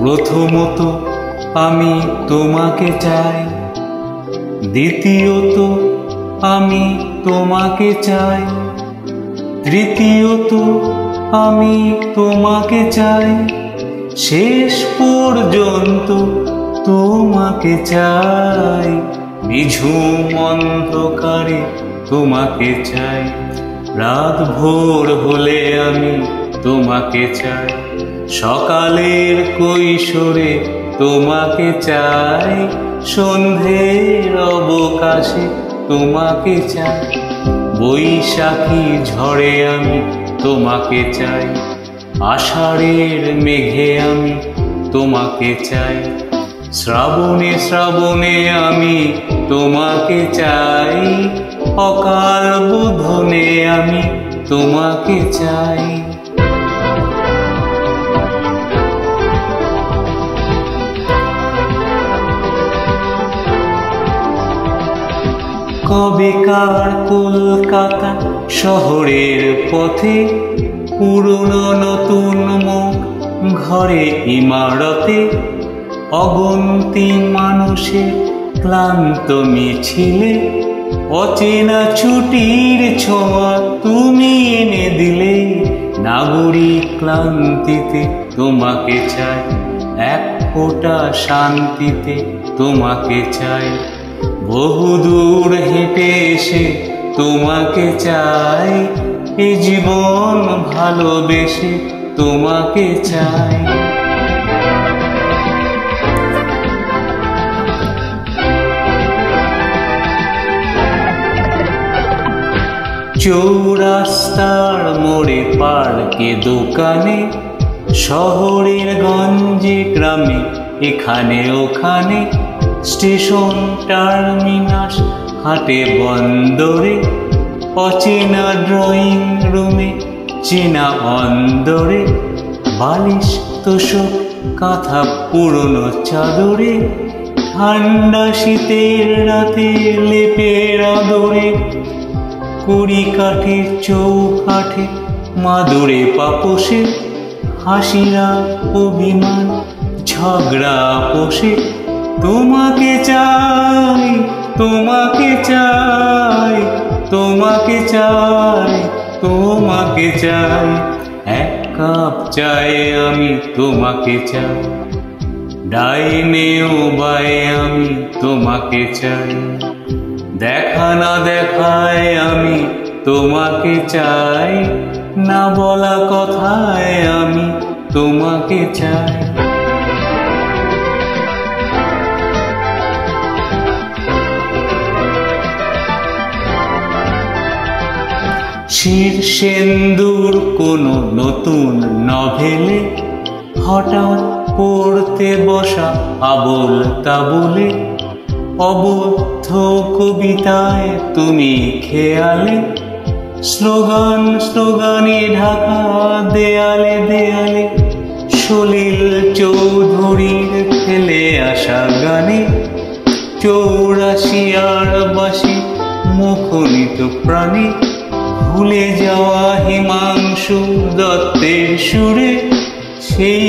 প্রথমত আমি তোমাকে চাই, দ্বিতীয়ত আমি তোমাকে চাই, তৃতীয়ত আমি তোমাকে চাই, শেষ পর্যন্ত তোমাকে চাই। নিঝুম অন্ধকারে তোমাকে চাই, রাত ভোর হলে আমি তোমাকে চাই, সকালের কৈশোরে তোমাকে চাই, সন্ধ্যের অবকাশে তোমাকে চাই, বৈশাখী ঝড়ে আমি তোমাকে চাই, আষাঢ়ের মেঘে আমি তোমাকে চাই, শ্রাবণে শ্রাবণে আমি তোমাকে চাই, অকাল বোধনে আমি তোমাকে চাই। কবেকার কলকাতা শহরের পথে, পুরনো নতুন মুখ ঘরে ইমারতে, অগন্তি মানুষের ক্লান্ত মিছিলে, অচেনা ছুটির ছোঁয়া তুমি এনে দিলে, নাগরিক ক্লান্তিতে তোমাকে চাই, এক ফোঁটা শান্তিতে তোমাকে চাই, বহুদূর হেঁটে এসে তোমাকে চাই, এ জীবন ভালোবেসে তোমাকে চাই। চৌরাস্তার মোড়ে, পার্কে, দোকানে, শহরের গঞ্জে গ্রামে, এখানে ওখানে, স্টেশন টার্মিনাস হাটে বন্দরে, অচেনা ড্রয়িং রুমে, চেনা অন্দরে, বালিশ তোষক কাঁথা পুরনো চাদরে, ঠান্ডা শীতের রাতে লেপের আদরে, কুড়ি কাঠের চৌকাঠে, মাদুরে পাপোশে, হাসিরা অভিমান ঝগড়া পোষে, তোমাকে চাই, তোমাকে চাই, তোমাকে চাই, তোমাকে চাই, এক কাপ চাই আমি তোমাকে চাই, ডাইনেও বায়ে আমি তোমাকে চাই, দেখা না দেখায় আমি তোমাকে চাই, না বলা কথায় আমি তোমাকে চাই। শীর্ষেন্দুর কোনো নতুন নভেলে, হঠাৎ পড়তে বসা আবোল তাবোলে, অবদ্ধ কবিতায় তুমি খেয়ালে, স্লোগান স্লোগানে ঢাকা দেয়ালে দেয়ালে, সলিল চৌধুরীর ফেলে আসা গানে, 84 বাসি মুখরিত প্রাণে, ভুলে যাওয়া হিমাংশু দত্তের সুরে সেই